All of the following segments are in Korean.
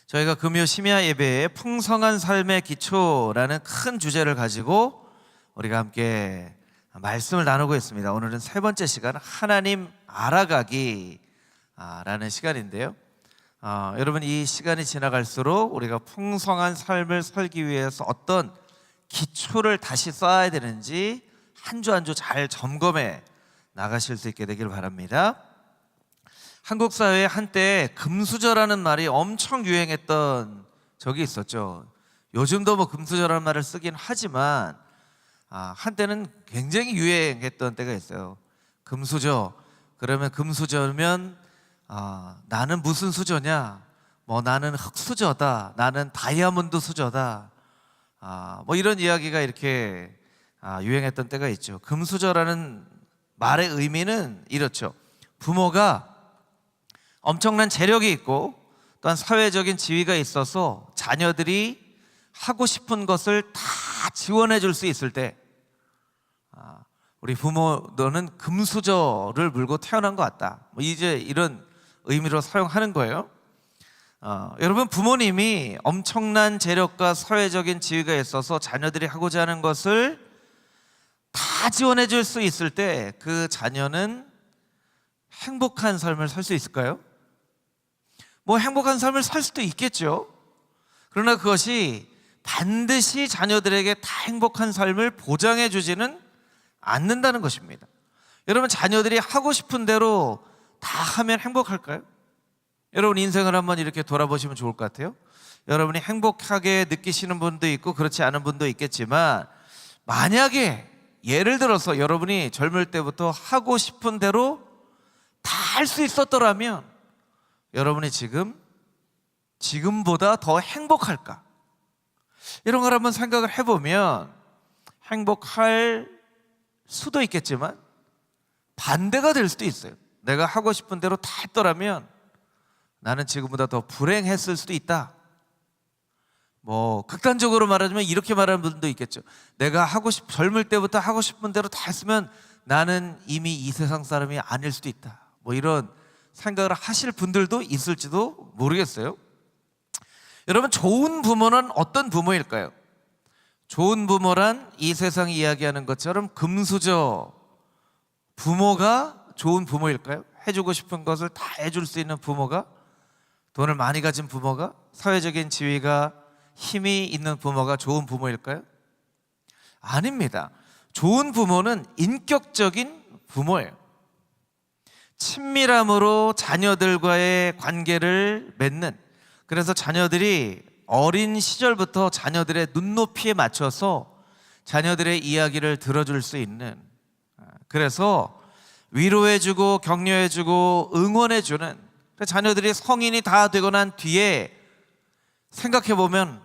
저희가 금요 심야 예배에 풍성한 삶의 기초라는 큰 주제를 가지고 우리가 함께 말씀을 나누고 있습니다. 오늘은 세 번째 시간, 하나님 알아가기 라는 시간인데요. 여러분, 이 시간이 지나갈수록 우리가 풍성한 삶을 살기 위해서 어떤 기초를 다시 쌓아야 되는지 한 주 한 주 잘 점검해 나가실 수 있게 되길 바랍니다. 한국 사회에 한때 금수저라는 말이 엄청 유행했던 적이 있었죠. 요즘도 뭐 금수저라는 말을 쓰긴 하지만 한때는 굉장히 유행했던 때가 있어요. 금수저, 그러면 금수저면 나는 무슨 수저냐, 뭐 나는 흙수저다, 나는 다이아몬드 수저다, 뭐 이런 이야기가 이렇게 유행했던 때가 있죠. 금수저라는 말의 의미는 이렇죠. 부모가 엄청난 재력이 있고 또한 사회적인 지위가 있어서 자녀들이 하고 싶은 것을 다 지원해 줄 수 있을 때 우리 부모는 금수저를 물고 태어난 것 같다, 뭐 이제 이런 의미로 사용하는 거예요. 여러분, 부모님이 엄청난 재력과 사회적인 지위가 있어서 자녀들이 하고자 하는 것을 다 지원해 줄 수 있을 때 그 자녀는 행복한 삶을 살 수 있을까요? 뭐 행복한 삶을 살 수도 있겠죠. 그러나 그것이 반드시 자녀들에게 다 행복한 삶을 보장해 주지는 않는다는 것입니다. 여러분, 자녀들이 하고 싶은 대로 다 하면 행복할까요? 여러분, 인생을 한번 이렇게 돌아보시면 좋을 것 같아요. 여러분이 행복하게 느끼시는 분도 있고 그렇지 않은 분도 있겠지만, 만약에 예를 들어서 여러분이 젊을 때부터 하고 싶은 대로 다 할 수 있었더라면 여러분이 지금보다 더 행복할까? 이런 걸 한번 생각을 해보면 행복할 수도 있겠지만 반대가 될 수도 있어요. 내가 하고 싶은 대로 다 했더라면 나는 지금보다 더 불행했을 수도 있다. 뭐 극단적으로 말하자면 이렇게 말하는 분도 있겠죠. 내가 젊을 때부터 하고 싶은 대로 다 했으면 나는 이미 이 세상 사람이 아닐 수도 있다. 뭐 이런 생각을 하실 분들도 있을지도 모르겠어요. 여러분, 좋은 부모는 어떤 부모일까요? 좋은 부모란 이 세상이 이야기하는 것처럼 금수저 부모가 좋은 부모일까요? 해주고 싶은 것을 다 해줄 수 있는 부모가, 돈을 많이 가진 부모가, 사회적인 지위가, 힘이 있는 부모가 좋은 부모일까요? 아닙니다. 좋은 부모는 인격적인 부모예요. 친밀함으로 자녀들과의 관계를 맺는, 그래서 자녀들이 어린 시절부터 자녀들의 눈높이에 맞춰서 자녀들의 이야기를 들어줄 수 있는, 그래서 위로해주고 격려해주고 응원해주는, 자녀들이 성인이 다 되고 난 뒤에 생각해보면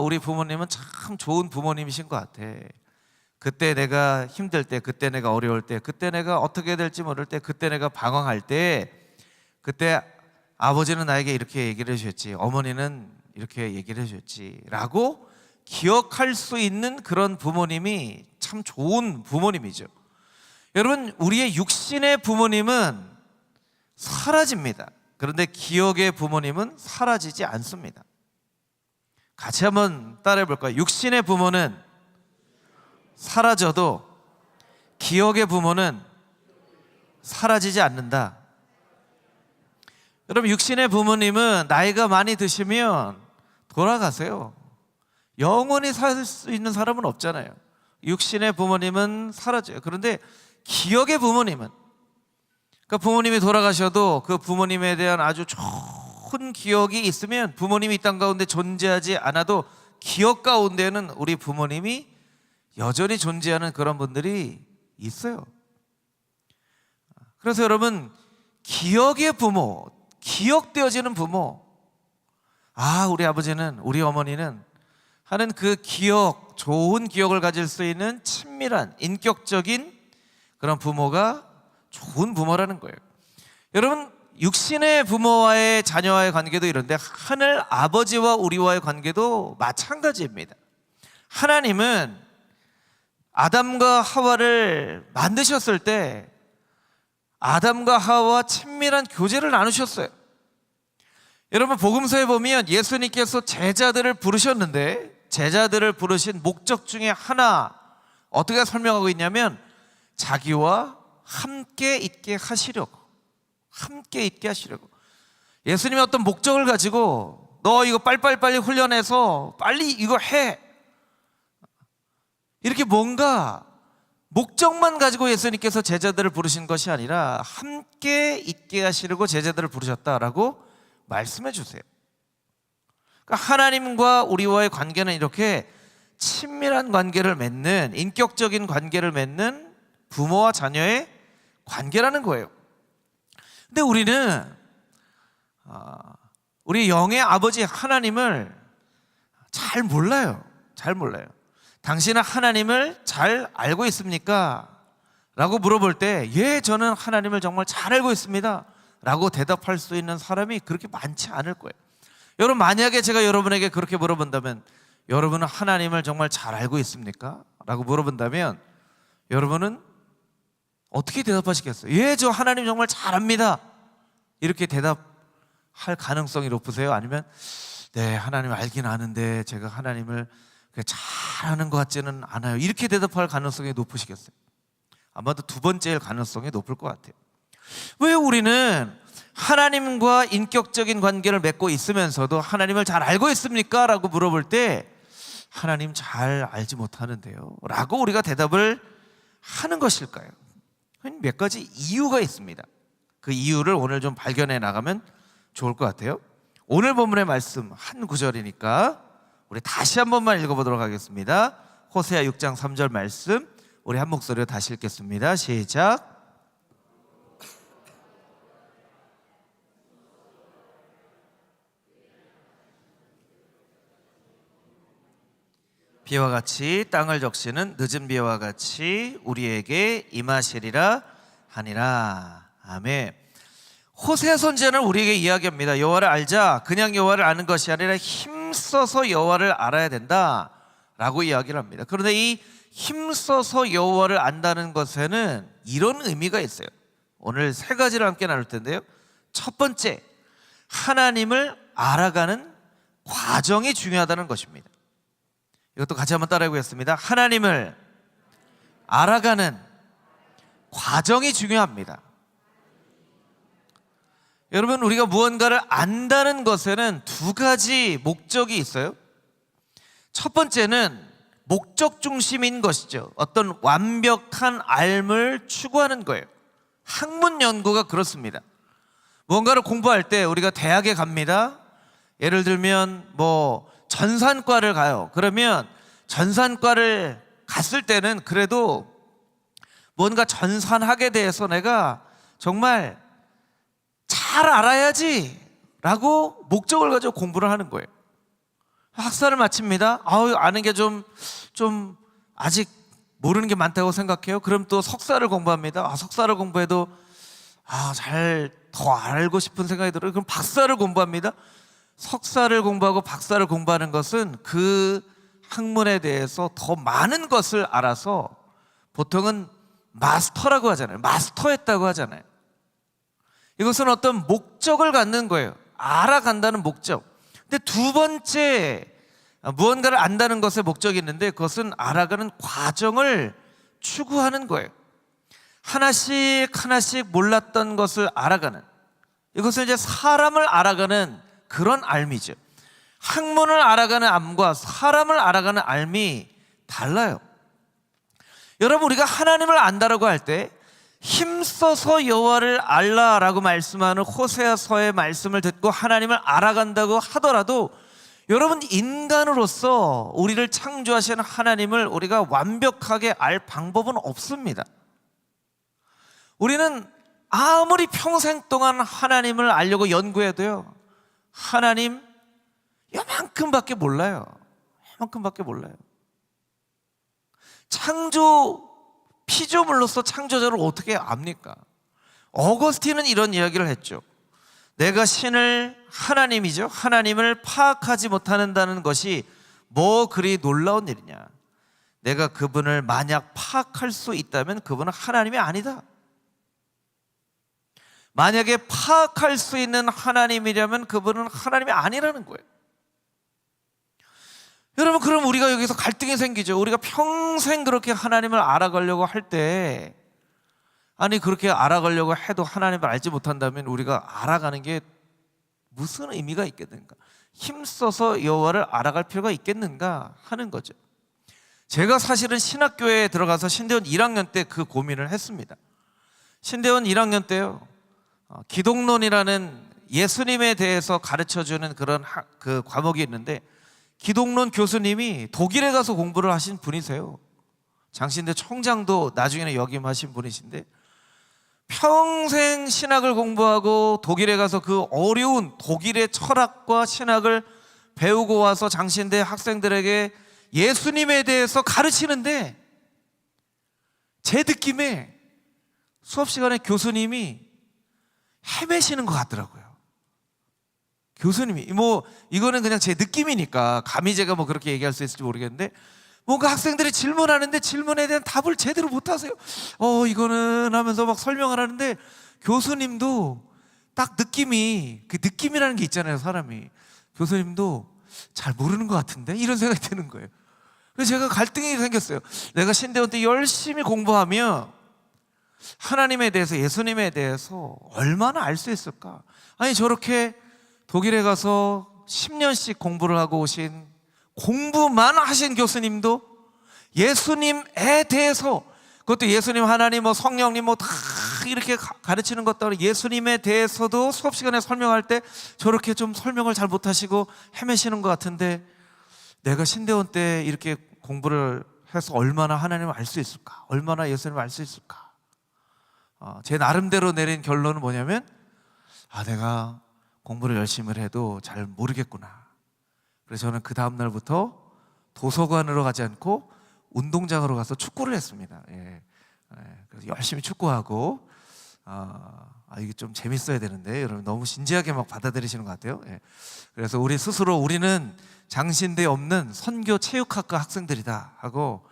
우리 부모님은 참 좋은 부모님이신 것 같아. 그때 내가 힘들 때, 그때 내가 어려울 때, 그때 내가 어떻게 될지 모를 때, 그때 내가 방황할 때, 그때 아버지는 나에게 이렇게 얘기를 해주셨지, 어머니는 이렇게 얘기를 해주셨지 라고 기억할 수 있는 그런 부모님이 참 좋은 부모님이죠. 여러분, 우리의 육신의 부모님은 사라집니다. 그런데 기억의 부모님은 사라지지 않습니다. 같이 한번 따라해 볼까요? 육신의 부모는 사라져도 기억의 부모는 사라지지 않는다. 여러분, 육신의 부모님은 나이가 많이 드시면 돌아가세요. 영원히 살 수 있는 사람은 없잖아요. 육신의 부모님은 사라져요. 그런데 기억의 부모님은, 그러니까 부모님이 돌아가셔도 그 부모님에 대한 아주 좋은 기억이 있으면, 부모님이 이 땅 가운데 존재하지 않아도 기억 가운데는 우리 부모님이 여전히 존재하는 그런 분들이 있어요. 그래서 여러분, 기억의 부모, 기억되어지는 부모, 우리 아버지는, 우리 어머니는 하는 그 기억, 좋은 기억을 가질 수 있는 친밀한 인격적인 그런 부모가 좋은 부모라는 거예요. 여러분, 육신의 부모와의 자녀와의 관계도 이런데 하늘 아버지와 우리와의 관계도 마찬가지입니다. 하나님은 아담과 하와를 만드셨을 때 아담과 하와와 친밀한 교제를 나누셨어요. 여러분, 복음서에 보면 예수님께서 제자들을 부르셨는데 제자들을 부르신 목적 중에 하나 어떻게 설명하고 있냐면 자기와 함께 있게 하시려고, 함께 있게 하시려고. 예수님이 어떤 목적을 가지고 너 이거 빨리 훈련해서 빨리 이거 해, 이렇게 뭔가 목적만 가지고 예수님께서 제자들을 부르신 것이 아니라 함께 있게 하시려고 제자들을 부르셨다라고 말씀해 주세요. 그러니까 하나님과 우리와의 관계는 이렇게 친밀한 관계를 맺는, 인격적인 관계를 맺는 부모와 자녀의 관계라는 거예요. 근데 우리는 우리 영의 아버지 하나님을 잘 몰라요. 잘 몰라요. 당신은 하나님을 잘 알고 있습니까? 라고 물어볼 때 예, 저는 하나님을 정말 잘 알고 있습니다 라고 대답할 수 있는 사람이 그렇게 많지 않을 거예요. 여러분, 만약에 제가 여러분에게 그렇게 물어본다면 여러분은 하나님을 정말 잘 알고 있습니까? 라고 물어본다면 여러분은 어떻게 대답하시겠어요? 예, 저 하나님 정말 잘 압니다, 이렇게 대답할 가능성이 높으세요? 아니면 네, 하나님을 알긴 아는데 제가 하나님을 잘 아는 것 같지는 않아요, 이렇게 대답할 가능성이 높으시겠어요? 아마도 두 번째일 가능성이 높을 것 같아요. 왜 우리는 하나님과 인격적인 관계를 맺고 있으면서도 하나님을 잘 알고 있습니까? 라고 물어볼 때 하나님 잘 알지 못하는데요 라고 우리가 대답을 하는 것일까요? 몇 가지 이유가 있습니다. 그 이유를 오늘 좀 발견해 나가면 좋을 것 같아요. 오늘 본문의 말씀 한 구절이니까 우리 다시 한 번만 읽어보도록 하겠습니다. 호세아 6장 3절 말씀 우리 한 목소리로 다시 읽겠습니다. 시작. 비와 같이 땅을 적시는 늦은 비와 같이 우리에게 임하시리라 하니라. 아멘. 호세아 선지자는 우리에게 이야기합니다. 여호와를 알자. 그냥 여호와를 아는 것이 아니라 힘써서 여호와를 알아야 된다 라고 이야기를 합니다. 그런데 이 힘써서 여호와를 안다는 것에는 이런 의미가 있어요. 오늘 세 가지를 함께 나눌 텐데요. 첫 번째, 하나님을 알아가는 과정이 중요하다는 것입니다. 이것도 같이 한번 따라해 보겠습니다. 하나님을 알아가는 과정이 중요합니다. 여러분, 우리가 무언가를 안다는 것에는 두 가지 목적이 있어요. 첫 번째는 목적 중심인 것이죠. 어떤 완벽한 알을 추구하는 거예요. 학문 연구가 그렇습니다. 무언가를 공부할 때 우리가 대학에 갑니다. 예를 들면 전산과를 가요. 그러면 전산과를 갔을 때는 그래도 뭔가 전산학에 대해서 내가 정말 잘 알아야지 라고 목적을 가지고 공부를 하는 거예요. 학사를 마칩니다. 아는 게 좀 아직 모르는 게 많다고 생각해요. 그럼 또 석사를 공부합니다. 석사를 공부해도 잘 더 알고 싶은 생각이 들어요. 그럼 박사를 공부합니다. 석사를 공부하고 박사를 공부하는 것은 그 학문에 대해서 더 많은 것을 알아서 보통은 마스터라고 하잖아요. 마스터했다고 하잖아요. 이것은 어떤 목적을 갖는 거예요. 알아간다는 목적. 근데 두 번째, 무언가를 안다는 것에 목적이 있는데 그것은 알아가는 과정을 추구하는 거예요. 하나씩 몰랐던 것을 알아가는, 이것은 이제 사람을 알아가는 그런 알미죠. 학문을 알아가는 암과 사람을 알아가는 알미 달라요. 여러분, 우리가 하나님을 안다라고 할 때 힘써서 여호와를 알라라고 말씀하는 호세아서의 말씀을 듣고 하나님을 알아간다고 하더라도 여러분, 인간으로서 우리를 창조하신 하나님을 우리가 완벽하게 알 방법은 없습니다. 우리는 아무리 평생 동안 하나님을 알려고 연구해도요, 하나님 요만큼밖에 몰라요. 요만큼밖에 몰라요. 피조물로서 창조자를 어떻게 압니까? 어거스틴은 이런 이야기를 했죠. 내가 신을, 하나님이죠, 하나님을 파악하지 못한다는 것이 뭐 그리 놀라운 일이냐. 내가 그분을 만약 파악할 수 있다면 그분은 하나님이 아니다. 만약에 파악할 수 있는 하나님이라면 그분은 하나님이 아니라는 거예요. 여러분, 그럼 우리가 여기서 갈등이 생기죠. 우리가 평생 그렇게 하나님을 알아가려고 할 때, 아니 그렇게 알아가려고 해도 하나님을 알지 못한다면 우리가 알아가는 게 무슨 의미가 있겠는가? 힘써서 여호와를 알아갈 필요가 있겠는가 하는 거죠. 제가 사실은 신학교에 들어가서 신대원 1학년 때 그 고민을 했습니다. 신대원 1학년 때요, 기독론이라는 예수님에 대해서 가르쳐주는 그런 그 과목이 있는데, 기독론 교수님이 독일에 가서 공부를 하신 분이세요. 장신대 총장도 나중에는 역임하신 분이신데, 평생 신학을 공부하고 독일에 가서 그 어려운 독일의 철학과 신학을 배우고 와서 장신대 학생들에게 예수님에 대해서 가르치는데, 제 느낌에 수업 시간에 교수님이 헤매시는 것 같더라고요. 교수님이, 뭐 이거는 그냥 제 느낌이니까 감히 제가 뭐 그렇게 얘기할 수 있을지 모르겠는데, 뭔가 학생들이 질문하는데 질문에 대한 답을 제대로 못하세요. 이거는 하면서 막 설명을 하는데, 교수님도 딱 느낌이, 그 느낌이라는 게 있잖아요, 사람이. 교수님도 잘 모르는 것 같은데, 이런 생각이 드는 거예요. 그래서 제가 갈등이 생겼어요. 내가 신대원 때 열심히 공부하며 하나님에 대해서, 예수님에 대해서 얼마나 알 수 있을까? 아니 저렇게 독일에 가서 10년씩 공부를 하고 오신, 공부만 하신 교수님도 예수님에 대해서, 그것도 예수님, 하나님, 뭐 성령님 뭐 다 이렇게 가르치는 것 따라 예수님에 대해서도 수업 시간에 설명할 때 저렇게 좀 설명을 잘 못하시고 헤매시는 것 같은데, 내가 신대원 때 이렇게 공부를 해서 얼마나 하나님을 알 수 있을까? 얼마나 예수님을 알 수 있을까? 제 나름대로 내린 결론은 뭐냐면, 내가 공부를 열심히 해도 잘 모르겠구나. 그래서 저는 그 다음 날부터 도서관으로 가지 않고 운동장으로 가서 축구를 했습니다. 그래서 열심히 축구하고, 이게 좀 재밌어야 되는데 여러분 너무 진지하게 막 받아들이시는 것 같아요. 그래서 우리 스스로 우리는 장신대 없는 선교 체육학과 학생들이다 하고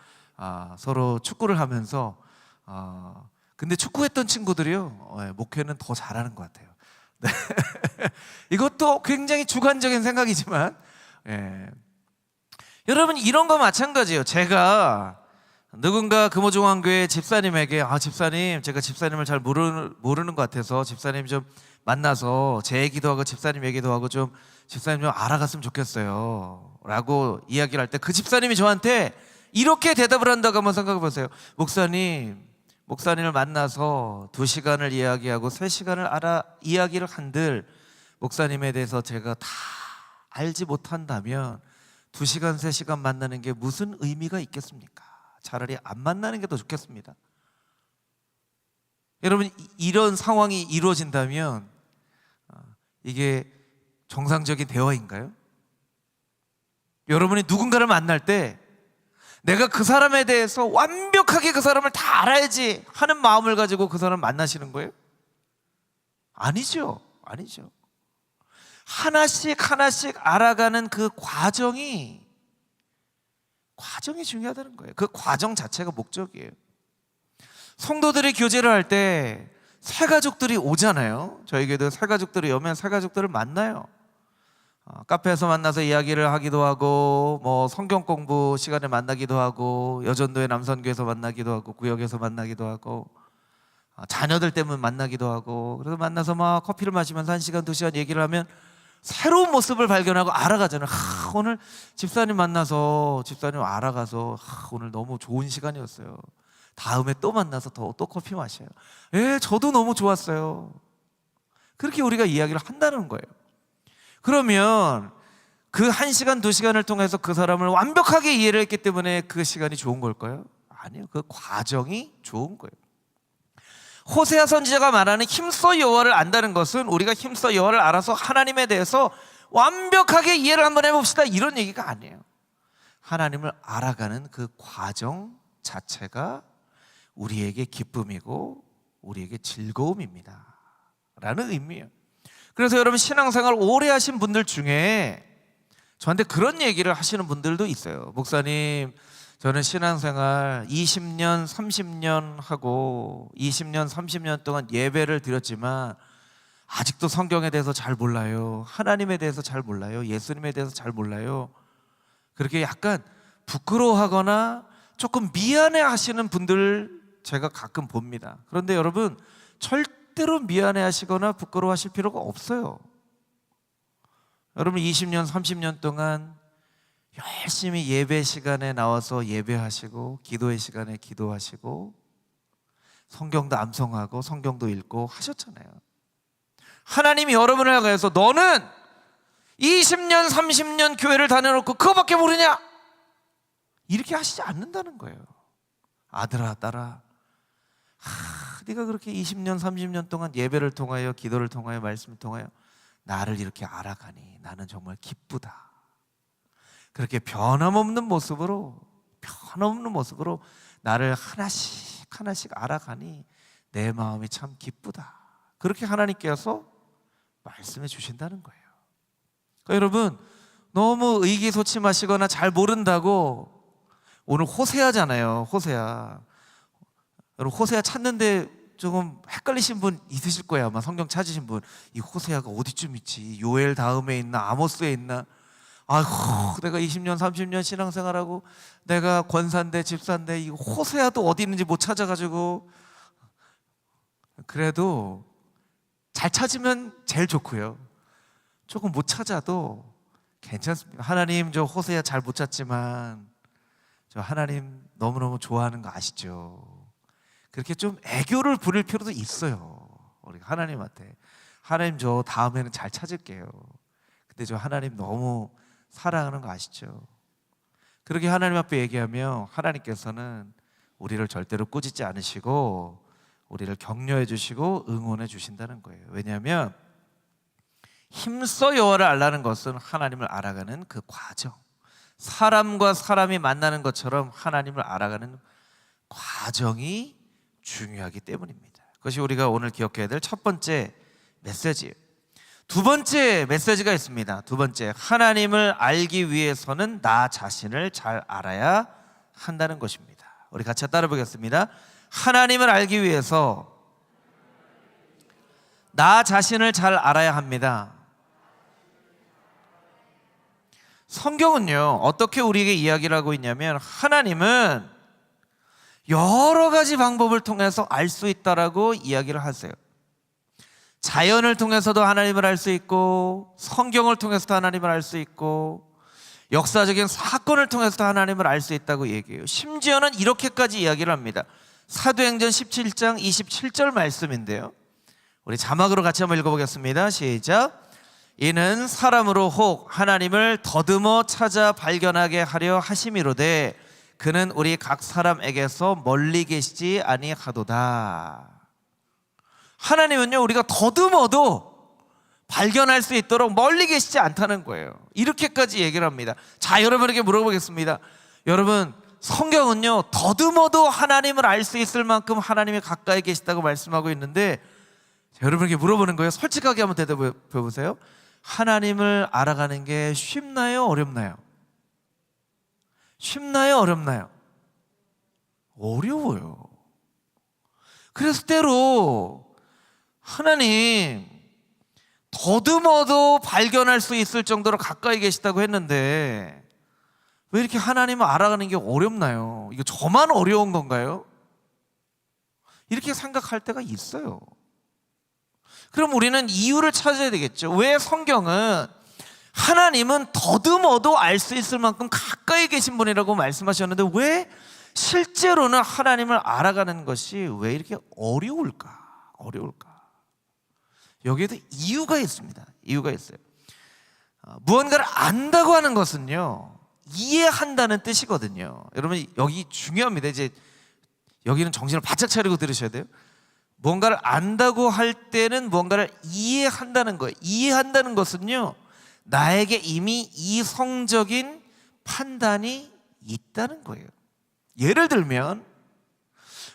서로 축구를 하면서, 근데 축구했던 친구들이요, 목회는 더 잘하는 것 같아요. 네. 이것도 굉장히 주관적인 생각이지만, 여러분 이런 거 마찬가지예요. 제가 누군가 금호중앙교회 집사님에게, 집사님, 제가 집사님을 잘 모르는 것 같아서 집사님 좀 만나서 제 얘기도 하고 집사님 얘기도 하고 좀 집사님 좀 알아갔으면 좋겠어요 라고 이야기를 할 때, 그 집사님이 저한테 이렇게 대답을 한다고 한번 생각해 보세요. 목사님을 만나서 2시간을 이야기하고 3시간을 이야기를 한들 목사님에 대해서 제가 다 알지 못한다면 2시간, 3시간 만나는 게 무슨 의미가 있겠습니까? 차라리 안 만나는 게 더 좋겠습니다. 여러분, 이런 상황이 이루어진다면 이게 정상적인 대화인가요? 여러분이 누군가를 만날 때 내가 그 사람에 대해서 완벽하게 그 사람을 다 알아야지 하는 마음을 가지고 그 사람을 만나시는 거예요? 아니죠. 하나씩 하나씩 알아가는 그 과정이 중요하다는 거예요. 그 과정 자체가 목적이에요. 성도들이 교제를 할 때 새가족들이 오잖아요. 저에게도 새가족들이 오면 새가족들을 만나요. 카페에서 만나서 이야기를 하기도 하고, 뭐 성경 공부 시간에 만나기도 하고, 여전도의 남선교에서 만나기도 하고, 구역에서 만나기도 하고, 자녀들 때문에 만나기도 하고, 그래서 만나서 막 커피를 마시면서 1시간, 2시간 얘기를 하면 새로운 모습을 발견하고 알아가잖아요. 오늘 집사님 만나서, 집사님 알아가서 오늘 너무 좋은 시간이었어요. 다음에 또 만나서 또 커피 마셔요. 저도 너무 좋았어요. 그렇게 우리가 이야기를 한다는 거예요. 그러면 그 1시간, 2시간을 통해서 그 사람을 완벽하게 이해를 했기 때문에 그 시간이 좋은 걸까요? 아니요. 그 과정이 좋은 거예요. 호세아 선지자가 말하는 힘써 여호와를 안다는 것은 우리가 힘써 여호와를 알아서 하나님에 대해서 완벽하게 이해를 한번 해봅시다, 이런 얘기가 아니에요. 하나님을 알아가는 그 과정 자체가 우리에게 기쁨이고 우리에게 즐거움입니다 라는 의미예요. 그래서 여러분, 신앙생활 오래 하신 분들 중에 저한테 그런 얘기를 하시는 분들도 있어요. 목사님, 저는 신앙생활 20년, 30년 하고 20년, 30년 동안 예배를 드렸지만 아직도 성경에 대해서 잘 몰라요. 하나님에 대해서 잘 몰라요. 예수님에 대해서 잘 몰라요. 그렇게 약간 부끄러워하거나 조금 미안해 하시는 분들 제가 가끔 봅니다. 그런데 여러분, 절대로 미안해 하시거나 부끄러워 하실 필요가 없어요. 여러분 20년, 30년 동안 열심히 예배 시간에 나와서 예배하시고 기도의 시간에 기도하시고 성경도 암송하고 성경도 읽고 하셨잖아요. 하나님이 여러분을 향해서 너는 20년, 30년 교회를 다녀놓고 그거밖에 모르냐? 이렇게 하시지 않는다는 거예요. 아들아, 딸아, 네가 그렇게 20년, 30년 동안 예배를 통하여 기도를 통하여 말씀을 통하여 나를 이렇게 알아가니 나는 정말 기쁘다. 그렇게 변함없는 모습으로 나를 하나씩 하나씩 알아가니 내 마음이 참 기쁘다. 그렇게 하나님께서 말씀해 주신다는 거예요. 그러니까 여러분, 너무 의기소침하시거나 잘 모른다고, 오늘 호세아잖아요. 호세아. 여러분, 호세아 찾는데 조금 헷갈리신 분 있으실 거예요. 아마 성경 찾으신 분. 이 호세아가 어디쯤 있지? 요엘 다음에 있나? 아모스에 있나? 아이고, 내가 20년 30년 신앙생활하고 내가 권사인데 집사인데 이 호세아도 어디 있는지 못 찾아가지고. 그래도 잘 찾으면 제일 좋고요. 조금 못 찾아도 괜찮습니다. 하나님, 저 호세아 잘 못 찾지만 저 하나님 너무너무 좋아하는 거 아시죠? 그렇게 좀 애교를 부릴 필요도 있어요. 우리 하나님한테, 하나님 저 다음에는 잘 찾을게요. 근데 저 하나님 너무 사랑하는 거 아시죠? 그렇게 하나님 앞에 얘기하면 하나님께서는 우리를 절대로 꾸짖지 않으시고 우리를 격려해 주시고 응원해 주신다는 거예요. 왜냐하면 힘써 여호와를 알라는 것은 하나님을 알아가는 그 과정, 사람과 사람이 만나는 것처럼 하나님을 알아가는 과정이 중요하기 때문입니다. 그것이 우리가 오늘 기억해야 될 첫 번째 메시지예요. 두 번째 메시지가 있습니다. 두 번째, 하나님을 알기 위해서는 나 자신을 잘 알아야 한다는 것입니다. 우리 같이 따라 보겠습니다. 하나님을 알기 위해서 나 자신을 잘 알아야 합니다. 성경은요, 어떻게 우리에게 이야기를 하고 있냐면 하나님은 여러 가지 방법을 통해서 알 수 있다라고 이야기를 하세요. 자연을 통해서도 하나님을 알 수 있고, 성경을 통해서도 하나님을 알 수 있고, 역사적인 사건을 통해서도 하나님을 알 수 있다고 얘기해요. 심지어는 이렇게까지 이야기를 합니다. 사도행전 17장 27절 말씀인데요, 우리 자막으로 같이 한번 읽어보겠습니다. 시작. 이는 사람으로 혹 하나님을 더듬어 찾아 발견하게 하려 하심이로되 그는 우리 각 사람에게서 멀리 계시지 아니하도다. 하나님은요, 우리가 더듬어도 발견할 수 있도록 멀리 계시지 않다는 거예요. 이렇게까지 얘기를 합니다. 자, 여러분에게 물어보겠습니다. 여러분, 성경은요, 더듬어도 하나님을 알 수 있을 만큼 하나님이 가까이 계시다고 말씀하고 있는데, 여러분에게 물어보는 거예요. 솔직하게 한번 대답해 보세요. 하나님을 알아가는 게 쉽나요? 어렵나요? 쉽나요? 어렵나요? 어려워요. 그래서 때로 하나님 더듬어도 발견할 수 있을 정도로 가까이 계시다고 했는데 왜 이렇게 하나님을 알아가는 게 어렵나요? 이거 저만 어려운 건가요? 이렇게 생각할 때가 있어요. 그럼 우리는 이유를 찾아야 되겠죠. 왜 성경은 하나님은 더듬어도 알 수 있을 만큼 가까이 계신 분이라고 말씀하셨는데 왜 실제로는 하나님을 알아가는 것이 왜 이렇게 어려울까? 여기에도 이유가 있습니다. 이유가 있어요. 무언가를 안다고 하는 것은요, 이해한다는 뜻이거든요. 여러분, 여기 중요합니다. 이제 여기는 정신을 바짝 차리고 들으셔야 돼요. 무언가를 안다고 할 때는 무언가를 이해한다는 거예요. 이해한다는 것은요, 나에게 이미 이성적인 판단이 있다는 거예요. 예를 들면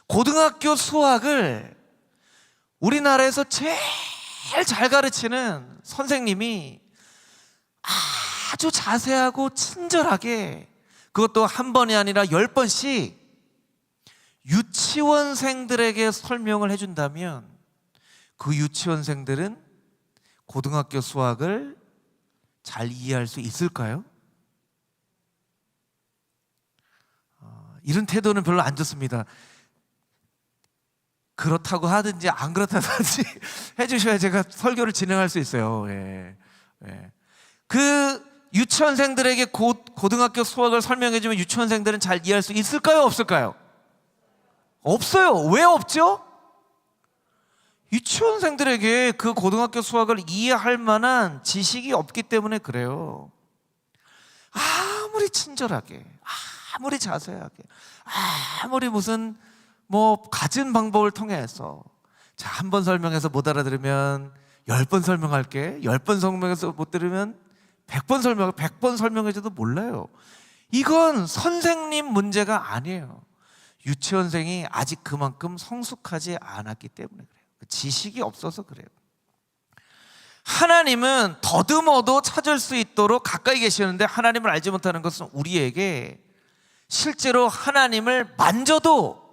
고등학교 수학을 우리나라에서 제일 잘 가르치는 선생님이 아주 자세하고 친절하게, 그것도 한 번이 아니라 10번씩 유치원생들에게 설명을 해준다면 그 유치원생들은 고등학교 수학을 잘 이해할 수 있을까요? 이런 태도는 별로 안 좋습니다. 그렇다고 하든지 안 그렇다고 하든지 해주셔야 제가 설교를 진행할 수 있어요. 예. 예. 그 유치원생들에게 고등학교 수학을 설명해주면 유치원생들은 잘 이해할 수 있을까요? 없을까요? 없어요. 왜 없죠? 유치원생들에게 그 고등학교 수학을 이해할 만한 지식이 없기 때문에 그래요. 아무리 친절하게, 아무리 자세하게, 아무리 무슨 갖은 방법을 통해서 자, 한 번 설명해서 못 알아들으면 10번 설명할게, 10번 설명해서 못 들으면 100번 설명해줘도 몰라요. 이건 선생님 문제가 아니에요. 유치원생이 아직 그만큼 성숙하지 않았기 때문에 그래요. 지식이 없어서 그래요. 하나님은 더듬어도 찾을 수 있도록 가까이 계시는데 하나님을 알지 못하는 것은 우리에게 실제로 하나님을 만져도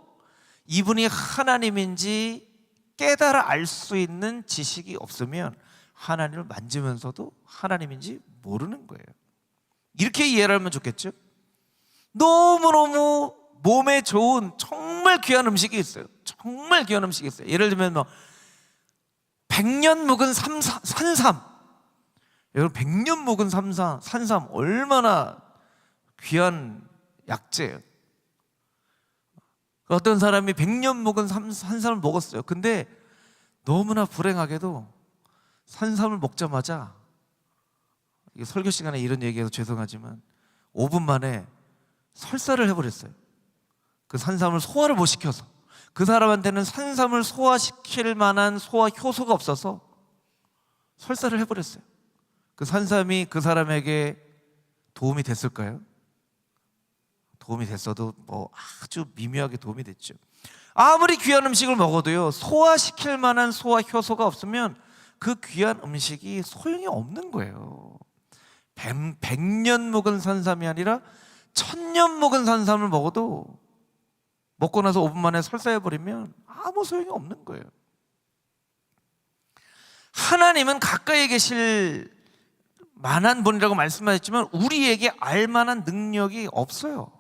이분이 하나님인지 깨달아 알 수 있는 지식이 없으면 하나님을 만지면서도 하나님인지 모르는 거예요. 이렇게 이해를 하면 좋겠죠? 너무너무 몸에 좋은 정말 귀한 음식이 있어요. 정말 귀한 음식이 있어요. 예를 들면 100년 묵은 산삼. 여러분 100년 묵은 산삼 얼마나 귀한 약재예요. 어떤 사람이 100년 묵은 산삼을 먹었어요. 근데 너무나 불행하게도 산삼을 먹자마자, 이게 설교 시간에 이런 얘기해서 죄송하지만 5분 만에 설사를 해버렸어요. 그 산삼을 소화를 못 시켜서. 그 사람한테는 산삼을 소화시킬 만한 소화 효소가 없어서 설사를 해버렸어요. 그 산삼이 그 사람에게 도움이 됐을까요? 도움이 됐어도 아주 미묘하게 도움이 됐죠. 아무리 귀한 음식을 먹어도요, 소화시킬 만한 소화 효소가 없으면 그 귀한 음식이 소용이 없는 거예요. 100년 묵은 산삼이 아니라 1000년 묵은 산삼을 먹어도 먹고 나서 5분 만에 설사해버리면 아무 소용이 없는 거예요. 하나님은 가까이 계실 만한 분이라고 말씀하셨지만 우리에게 알만한 능력이 없어요.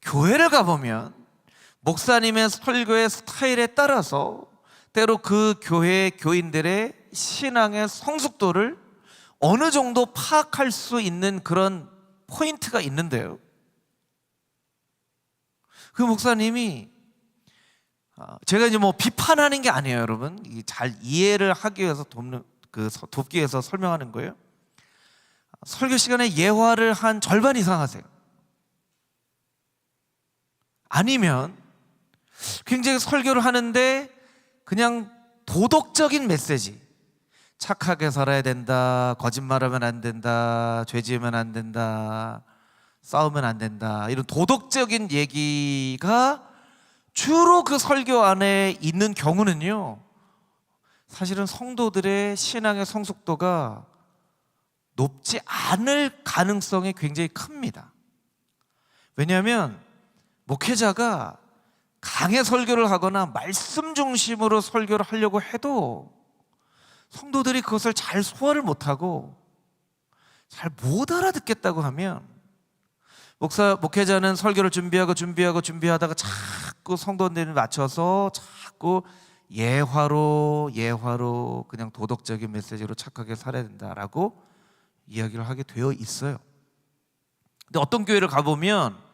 교회를 가보면 목사님의 설교의 스타일에 따라서 때로 그 교회 교인들의 신앙의 성숙도를 어느 정도 파악할 수 있는 그런 포인트가 있는데요, 그 목사님이, 제가 이제 비판하는 게 아니에요, 여러분. 잘 이해를 하기 위해서 돕기 위해서 설명하는 거예요. 설교 시간에 예화를 한 절반 이상 하세요. 아니면 굉장히 설교를 하는데 그냥 도덕적인 메시지, 착하게 살아야 된다, 거짓말하면 안 된다, 죄 지으면 안 된다, 싸우면 안 된다, 이런 도덕적인 얘기가 주로 그 설교 안에 있는 경우는요, 사실은 성도들의 신앙의 성숙도가 높지 않을 가능성이 굉장히 큽니다. 왜냐하면 목회자가 강의 설교를 하거나 말씀 중심으로 설교를 하려고 해도 성도들이 그것을 잘 소화를 못하고 잘 못 알아듣겠다고 하면 목회자는 설교를 준비하다가 자꾸 성도들을 맞춰서 자꾸 예화로 그냥 도덕적인 메시지로 착하게 살아야 된다라고 이야기를 하게 되어 있어요. 근데 어떤 교회를 가보면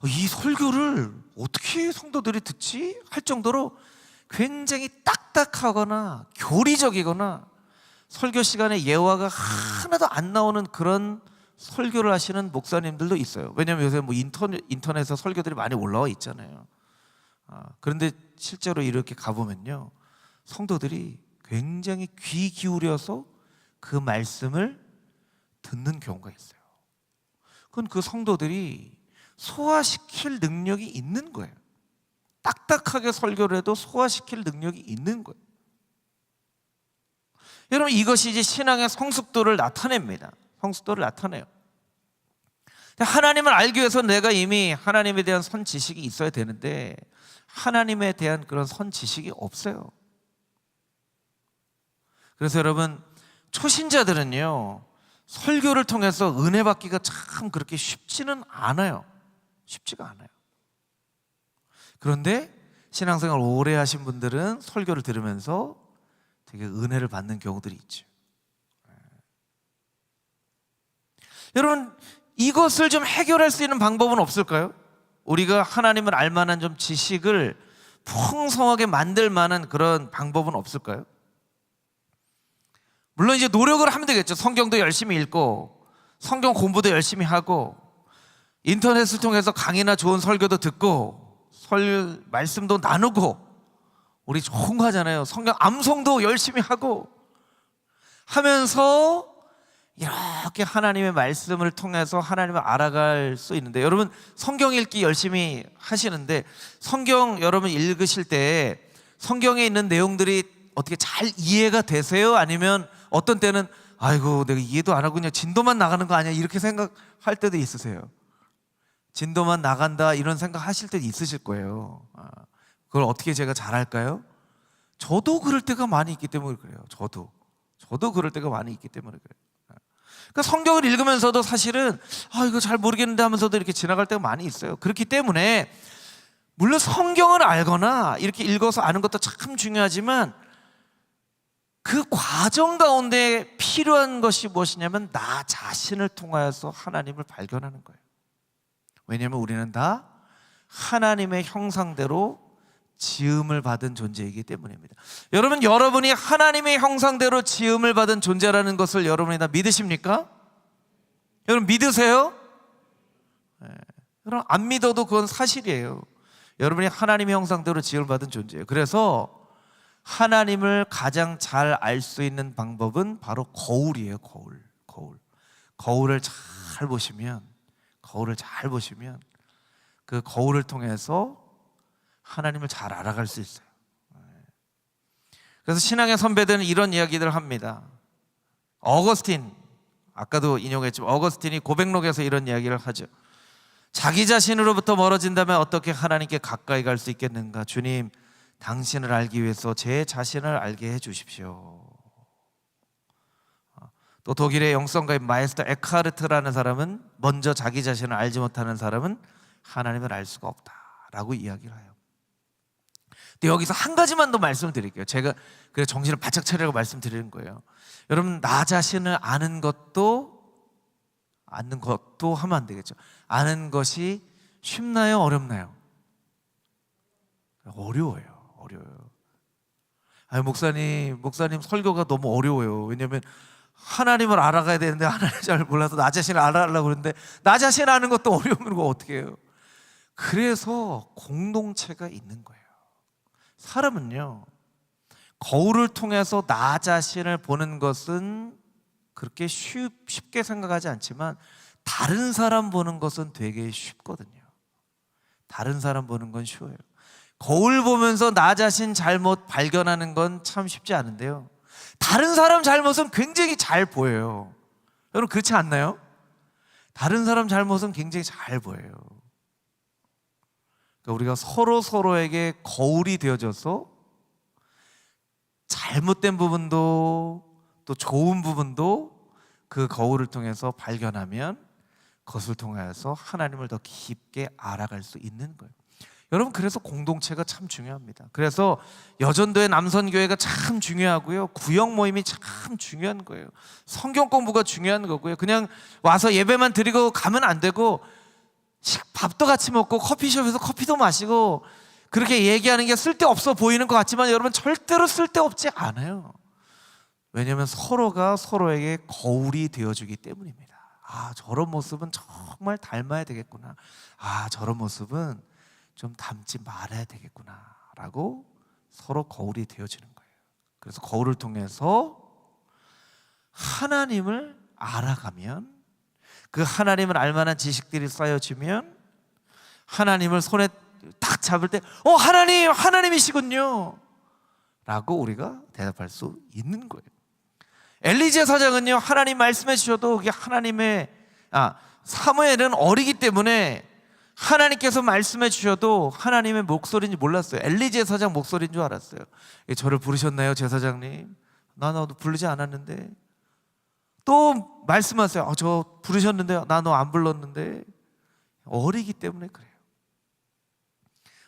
이 설교를 어떻게 성도들이 듣지? 할 정도로 굉장히 딱딱하거나 교리적이거나 설교 시간에 예화가 하나도 안 나오는 그런 설교를 하시는 목사님들도 있어요. 왜냐하면 요새 인터넷에 설교들이 많이 올라와 있잖아요. 그런데 실제로 이렇게 가보면요, 성도들이 굉장히 귀 기울여서 그 말씀을 듣는 경우가 있어요. 그건 그 성도들이 소화시킬 능력이 있는 거예요. 딱딱하게 설교를 해도 소화시킬 능력이 있는 거예요. 여러분, 이것이 이제 신앙의 성숙도를 나타냅니다. 성숙도를 나타내요. 하나님을 알기 위해서 내가 이미 하나님에 대한 선 지식이 있어야 되는데 하나님에 대한 그런 선 지식이 없어요. 그래서 여러분, 초신자들은요 설교를 통해서 은혜 받기가 참 그렇게 쉽지는 않아요. 쉽지가 않아요. 그런데 신앙생활 오래 하신 분들은 설교를 들으면서 되게 은혜를 받는 경우들이 있죠. 여러분, 이것을 좀 해결할 수 있는 방법은 없을까요? 우리가 하나님을 알 만한 좀 지식을 풍성하게 만들 만한 그런 방법은 없을까요? 물론 이제 노력을 하면 되겠죠. 성경도 열심히 읽고 성경 공부도 열심히 하고 인터넷을 통해서 강의나 좋은 설교도 듣고 말씀도 나누고, 우리 좋은 거 하잖아요. 성경 암송도 열심히 하고 하면서 이렇게 하나님의 말씀을 통해서 하나님을 알아갈 수 있는데, 여러분 성경 읽기 열심히 하시는데 성경 여러분 읽으실 때 성경에 있는 내용들이 어떻게 잘 이해가 되세요? 아니면 어떤 때는 아이고 내가 이해도 안 하고 그냥 진도만 나가는 거 아니야 이렇게 생각할 때도 있으세요? 진도만 나간다 이런 생각하실 때도 있으실 거예요. 그걸 어떻게 제가 잘할까요? 저도 그럴 때가 많이 있기 때문에 그래요. 저도 그럴 때가 많이 있기 때문에 그래요. 그러니까 성경을 읽으면서도 사실은 이거 잘 모르겠는데 하면서도 이렇게 지나갈 때가 많이 있어요. 그렇기 때문에 물론 성경을 알거나 이렇게 읽어서 아는 것도 참 중요하지만 그 과정 가운데 필요한 것이 무엇이냐면 나 자신을 통하여서 하나님을 발견하는 거예요. 왜냐하면 우리는 다 하나님의 형상대로 지음을 받은 존재이기 때문입니다. 여러분, 여러분이 하나님의 형상대로 지음을 받은 존재라는 것을 여러분이 다 믿으십니까? 여러분 믿으세요? 네. 여러분 안 믿어도 그건 사실이에요. 여러분이 하나님의 형상대로 지음을 받은 존재예요. 그래서 하나님을 가장 잘 알 수 있는 방법은 바로 거울이에요. 거울을 잘 보시면 그 거울을 통해서 하나님을 잘 알아갈 수 있어요. 그래서 신앙의 선배들은 이런 이야기들을 합니다. 어거스틴, 아까도 인용했지만 어거스틴이 고백록에서 이런 이야기를 하죠. 자기 자신으로부터 멀어진다면 어떻게 하나님께 가까이 갈 수 있겠는가? 주님, 당신을 알기 위해서 제 자신을 알게 해주십시오. 또 독일의 영성가인 마이스터 에크하르트라는 사람은 먼저 자기 자신을 알지 못하는 사람은 하나님을 알 수가 없다라고 이야기를 해요. 근데 여기서 한 가지만 더 말씀을 드릴게요. 제가 그래서 정신을 바짝 차리라고 말씀드리는 거예요. 여러분, 나 자신을 아는 것도 하면 안 되겠죠. 아는 것이 쉽나요? 어렵나요? 어려워요. 목사님 설교가 너무 어려워요. 왜냐하면 하나님을 알아가야 되는데 하나님을 잘 몰라서 나 자신을 알아가려고 그러는데 나 자신 아는 것도 어려운 거 어떻게 해요? 그래서 공동체가 있는 거예요. 사람은요, 거울을 통해서 나 자신을 보는 것은 그렇게 쉽게 생각하지 않지만 다른 사람 보는 것은 되게 쉽거든요. 다른 사람 보는 건 쉬워요. 거울 보면서 나 자신 잘못 발견하는 건 참 쉽지 않은데요, 다른 사람 잘못은 굉장히 잘 보여요. 여러분 그렇지 않나요? 다른 사람 잘못은 굉장히 잘 보여요. 그러니까 우리가 서로에게 거울이 되어져서 잘못된 부분도 또 좋은 부분도 그 거울을 통해서 발견하면 그것을 통해서 하나님을 더 깊게 알아갈 수 있는 거예요. 여러분, 그래서 공동체가 참 중요합니다. 그래서 여전도의 남선교회가 참 중요하고요, 구역 모임이 참 중요한 거예요. 성경 공부가 중요한 거고요. 그냥 와서 예배만 드리고 가면 안 되고 밥도 같이 먹고 커피숍에서 커피도 마시고 그렇게 얘기하는 게 쓸데없어 보이는 것 같지만 여러분 절대로 쓸데없지 않아요. 왜냐하면 서로가 서로에게 거울이 되어주기 때문입니다. 저런 모습은 정말 닮아야 되겠구나, 저런 모습은 좀 닮지 말아야 되겠구나 라고 서로 거울이 되어지는 거예요. 그래서 거울을 통해서 하나님을 알아가면, 그 하나님을 알만한 지식들이 쌓여지면 하나님을 손에 딱 잡을 때 하나님이시군요 라고 우리가 대답할 수 있는 거예요. 엘리 제사장은요, 하나님 말씀해 주셔도 그게 사무엘은 어리기 때문에 하나님께서 말씀해 주셔도 하나님의 목소리인지 몰랐어요. 엘리 제사장 목소리인 줄 알았어요. 저를 부르셨나요, 제사장님? 나 너 부르지 않았는데. 또 말씀하세요. 저 부르셨는데 나 너 안 불렀는데. 어리기 때문에 그래요.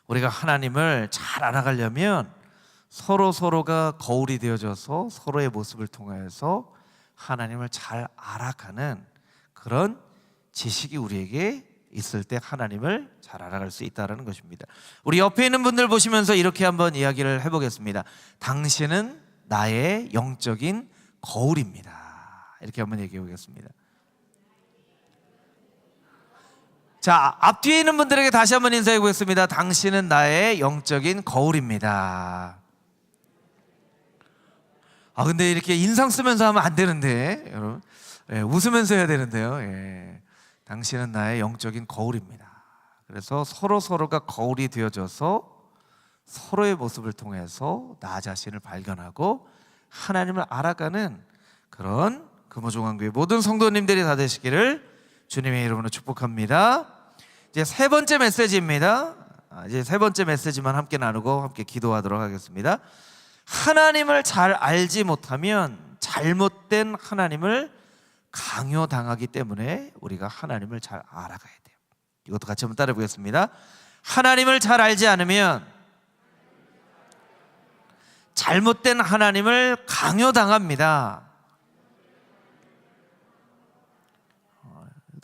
우리가 하나님을 잘 알아가려면 서로가 거울이 되어져서 서로의 모습을 통하여서 하나님을 잘 알아가는 그런 지식이 우리에게 있을 때 하나님을 잘 알아갈 수 있다는 것입니다. 우리 옆에 있는 분들 보시면서 이렇게 한번 이야기를 해보겠습니다. 당신은 나의 영적인 거울입니다. 이렇게 한번 얘기해 보겠습니다. 자, 앞뒤에 있는 분들에게 다시 한번 인사해 보겠습니다. 당신은 나의 영적인 거울입니다. 근데 이렇게 인상 쓰면서 하면 안 되는데, 여러분, 웃으면서 해야 되는데요. 당신은 나의 영적인 거울입니다. 그래서 서로가 거울이 되어져서 서로의 모습을 통해서 나 자신을 발견하고 하나님을 알아가는 그런 금호중앙교회 모든 성도님들이 다 되시기를 주님의 이름으로 축복합니다. 이제 세 번째 메시지입니다. 이제 세 번째 메시지만 함께 나누고 함께 기도하도록 하겠습니다. 하나님을 잘 알지 못하면 잘못된 하나님을 강요당하기 때문에 우리가 하나님을 잘 알아가야 돼요. 이것도 같이 한번 따라 보겠습니다. 하나님을 잘 알지 않으면 잘못된 하나님을 강요당합니다.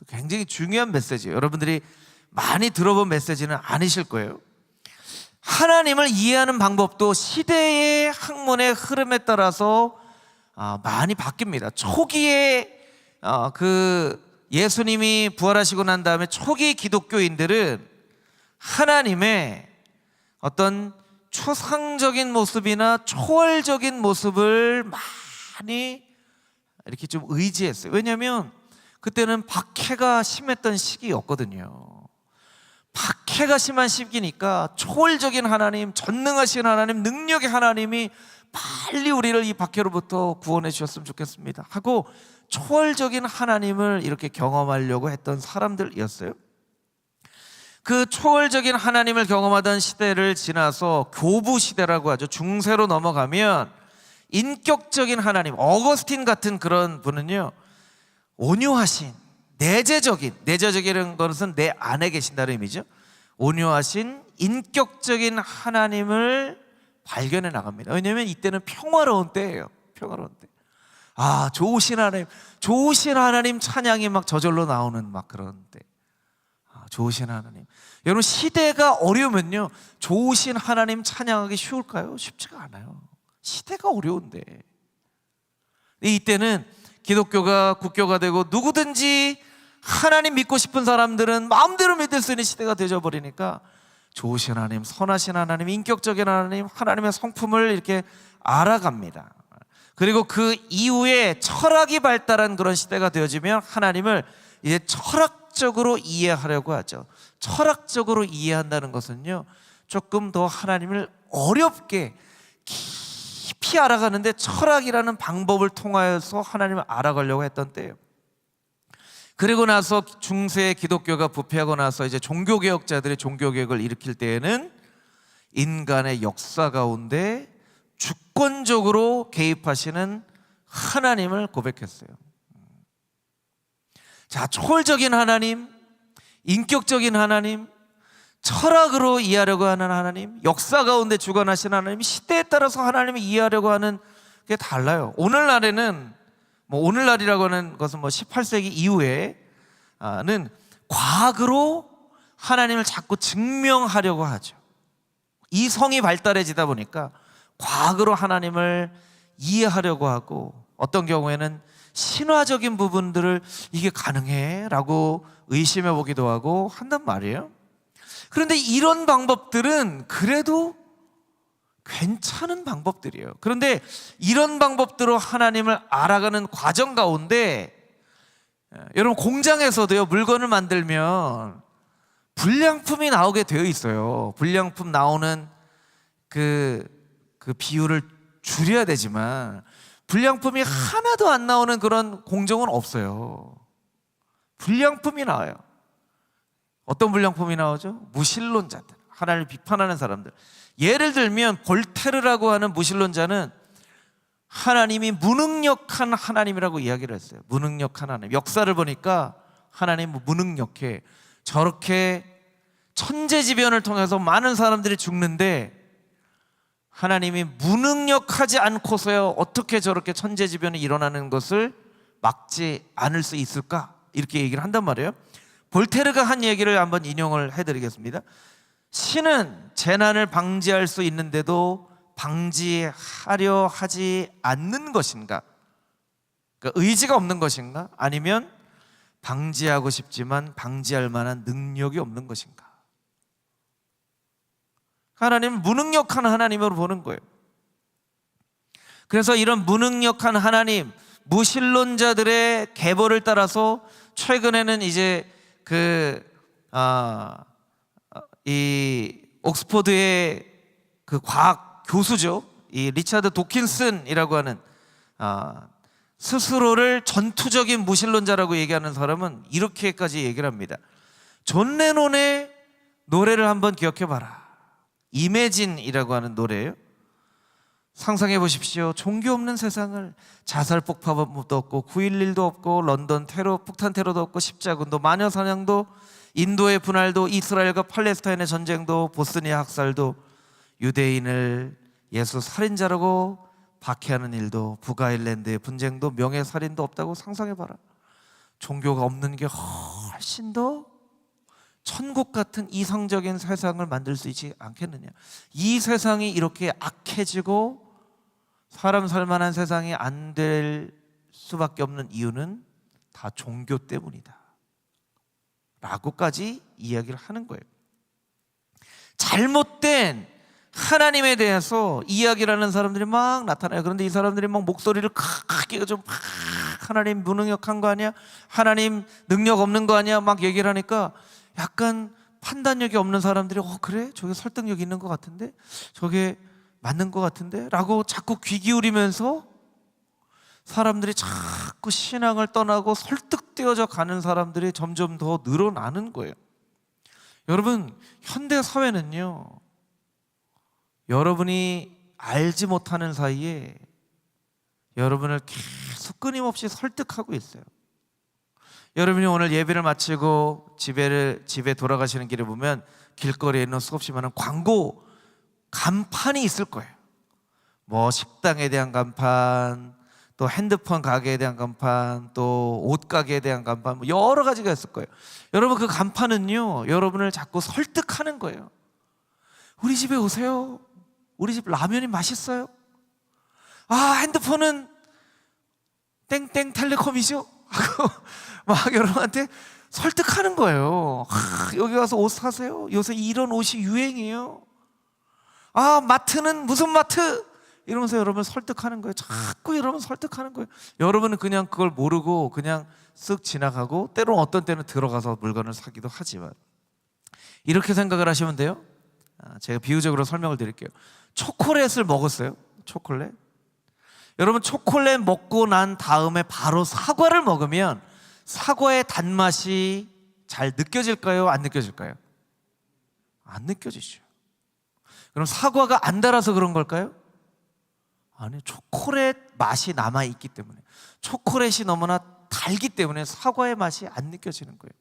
굉장히 중요한 메시지예요. 여러분들이 많이 들어본 메시지는 아니실 거예요. 하나님을 이해하는 방법도 시대의 학문의 흐름에 따라서 많이 바뀝니다. 초기에 예수님이 부활하시고 난 다음에 초기 기독교인들은 하나님의 어떤 추상적인 모습이나 초월적인 모습을 많이 이렇게 좀 의지했어요. 왜냐하면 그때는 박해가 심했던 시기였거든요. 박해가 심한 시기니까 초월적인 하나님, 전능하신 하나님, 능력의 하나님이 빨리 우리를 이 박해로부터 구원해 주셨으면 좋겠습니다 하고 초월적인 하나님을 이렇게 경험하려고 했던 사람들이었어요. 그 초월적인 하나님을 경험하던 시대를 지나서 교부 시대라고 하죠. 중세로 넘어가면 인격적인 하나님, 어거스틴 같은 그런 분은요, 온유하신 내재적인 것은 내 안에 계신다는 의미죠. 온유하신 인격적인 하나님을 발견해 나갑니다. 왜냐하면 이때는 평화로운 때예요. 평화로운 때. 좋으신 하나님 찬양이 막 저절로 나오는 막 그런 때. 좋으신 하나님. 여러분, 시대가 어려우면요, 좋으신 하나님 찬양하기 쉬울까요? 쉽지가 않아요. 시대가 어려운데. 이때는 기독교가 국교가 되고 누구든지 하나님 믿고 싶은 사람들은 마음대로 믿을 수 있는 시대가 되어버리니까 좋으신 하나님, 선하신 하나님, 인격적인 하나님, 하나님의 성품을 이렇게 알아갑니다. 그리고 그 이후에 철학이 발달한 그런 시대가 되어지면 하나님을 이제 철학적으로 이해하려고 하죠. 철학적으로 이해한다는 것은요, 조금 더 하나님을 어렵게 깊이 알아가는데 철학이라는 방법을 통하여서 하나님을 알아가려고 했던 때예요. 그리고 나서 중세 기독교가 부패하고 나서 이제 종교개혁자들이 종교개혁을 일으킬 때에는 인간의 역사 가운데 주권적으로 개입하시는 하나님을 고백했어요. 자, 초월적인 하나님, 인격적인 하나님, 철학으로 이해하려고 하는 하나님, 역사 가운데 주관하시는 하나님, 시대에 따라서 하나님을 이해하려고 하는 게 달라요. 오늘날에는 오늘날이라고 하는 것은 18세기 이후에는 과학으로 하나님을 자꾸 증명하려고 하죠. 이성이 발달해지다 보니까 과학으로 하나님을 이해하려고 하고, 어떤 경우에는 신화적인 부분들을 이게 가능해? 라고 의심해 보기도 하고 한단 말이에요. 그런데 이런 방법들은 그래도 괜찮은 방법들이에요. 그런데 이런 방법들로 하나님을 알아가는 과정 가운데, 여러분, 공장에서도요, 물건을 만들면 불량품이 나오게 되어 있어요. 불량품 나오는 그 비율을 줄여야 되지만 불량품이 하나도 안 나오는 그런 공정은 없어요. 불량품이 나와요. 어떤 불량품이 나오죠? 무신론자들, 하나님을 비판하는 사람들. 예를 들면 볼테르라고 하는 무신론자는 하나님이 무능력한 하나님이라고 이야기를 했어요. 무능력한 하나님. 역사를 보니까 하나님 무능력해. 저렇게 천재지변을 통해서 많은 사람들이 죽는데 하나님이 무능력하지 않고서야 어떻게 저렇게 천재지변이 일어나는 것을 막지 않을 수 있을까? 이렇게 얘기를 한단 말이에요. 볼테르가 한 얘기를 한번 인용을 해드리겠습니다. 신은 재난을 방지할 수 있는데도 방지하려 하지 않는 것인가? 그러니까 의지가 없는 것인가? 아니면 방지하고 싶지만 방지할 만한 능력이 없는 것인가? 하나님은 무능력한 하나님으로 보는 거예요. 그래서 이런 무능력한 하나님, 무신론자들의 계보를 따라서 최근에는 이제 이 옥스퍼드의 그 과학 교수죠, 이 리차드 도킨슨이라고 하는 스스로를 전투적인 무신론자라고 얘기하는 사람은 이렇게까지 얘기를 합니다. 존 레논의 노래를 한번 기억해봐라. 이매진이라고 하는 노래예요. 상상해 보십시오. 종교 없는 세상을, 자살 폭파범도 없고 9.11도 없고 런던 테러, 폭탄 테러도 없고 십자군도, 마녀 사냥도, 인도의 분할도, 이스라엘과 팔레스타인의 전쟁도, 보스니아 학살도, 유대인을 예수 살인자라고 박해하는 일도, 북아일랜드의 분쟁도, 명예살인도 없다고 상상해봐라. 종교가 없는 게 훨씬 더 천국 같은 이상적인 세상을 만들 수 있지 않겠느냐. 이 세상이 이렇게 악해지고 사람 살만한 세상이 안 될 수밖에 없는 이유는 다 종교 때문이다 라고까지 이야기를 하는 거예요. 잘못된 하나님에 대해서 이야기를 하는 사람들이 막 나타나요. 그런데 이 사람들이 막 목소리를 크게 좀 하나님 무능력한 거 아니야? 하나님 능력 없는 거 아니야? 막 얘기를 하니까 약간 판단력이 없는 사람들이 그래? 저게 설득력 있는 것 같은데? 저게 맞는 것 같은데? 라고 자꾸 귀 기울이면서 사람들이 자꾸 신앙을 떠나고 설득되어져 가는 사람들이 점점 더 늘어나는 거예요. 여러분, 현대 사회는요, 여러분이 알지 못하는 사이에 여러분을 계속 끊임없이 설득하고 있어요. 여러분이 오늘 예배를 마치고 집에 돌아가시는 길에 보면 길거리에 있는 수없이 많은 광고 간판이 있을 거예요. 뭐 식당에 대한 간판, 또 핸드폰 가게에 대한 간판, 또 옷가게에 대한 간판, 뭐 여러 가지가 있을 거예요. 여러분, 그 간판은요, 여러분을 자꾸 설득하는 거예요. 우리 집에 오세요. 우리 집 라면이 맛있어요. 핸드폰은 땡땡텔레콤이죠. 하고 막 여러분한테 설득하는 거예요. 여기 가서 옷 사세요. 요새 이런 옷이 유행이에요. 마트는 무슨 마트? 이러면서 여러분 설득하는 거예요. 자꾸 여러분 설득하는 거예요. 여러분은 그냥 그걸 모르고 그냥 쓱 지나가고, 때로는 어떤 때는 들어가서 물건을 사기도 하지만, 이렇게 생각을 하시면 돼요. 제가 비유적으로 설명을 드릴게요. 초콜릿을 먹었어요. 초콜릿. 여러분, 초콜릿 먹고 난 다음에 바로 사과를 먹으면 사과의 단맛이 잘 느껴질까요? 안 느껴질까요? 안 느껴지죠. 그럼 사과가 안 달아서 그런 걸까요? 아니, 초콜릿 맛이 남아있기 때문에, 초콜릿이 너무나 달기 때문에 사과의 맛이 안 느껴지는 거예요.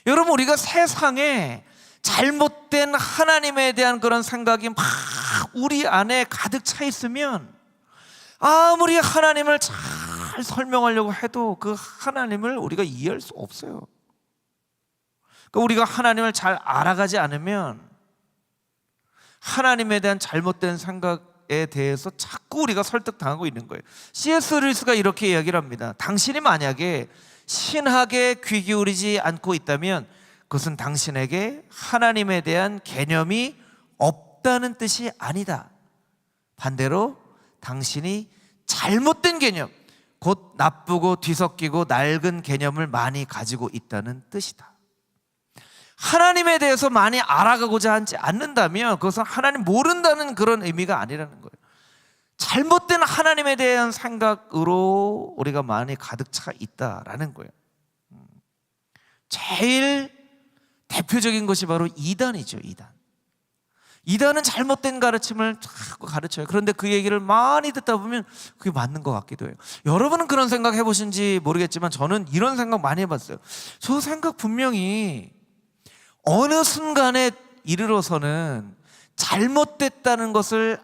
여러분, 우리가 세상에 잘못된 하나님에 대한 그런 생각이 막 우리 안에 가득 차 있으면 아무리 하나님을 잘 설명하려고 해도 그 하나님을 우리가 이해할 수 없어요. 그러니까 우리가 하나님을 잘 알아가지 않으면 하나님에 대한 잘못된 생각에 대해서 자꾸 우리가 설득당하고 있는 거예요. C.S. 루이스가 이렇게 이야기를 합니다. 당신이 만약에 신학에 귀 기울이지 않고 있다면 그것은 당신에게 하나님에 대한 개념이 없다는 뜻이 아니다. 반대로 당신이 잘못된 개념, 곧 나쁘고 뒤섞이고 낡은 개념을 많이 가지고 있다는 뜻이다. 하나님에 대해서 많이 알아가고자 하지 않는다면 그것은 하나님 모른다는 그런 의미가 아니라는 거예요. 잘못된 하나님에 대한 생각으로 우리가 많이 가득 차 있다라는 거예요. 제일 대표적인 것이 바로 이단이죠. 이단. 이단은 잘못된 가르침을 자꾸 가르쳐요. 그런데 그 얘기를 많이 듣다 보면 그게 맞는 것 같기도 해요. 여러분은 그런 생각 해보신지 모르겠지만 저는 이런 생각 많이 해봤어요. 저 생각 분명히 어느 순간에 이르러서는 잘못됐다는 것을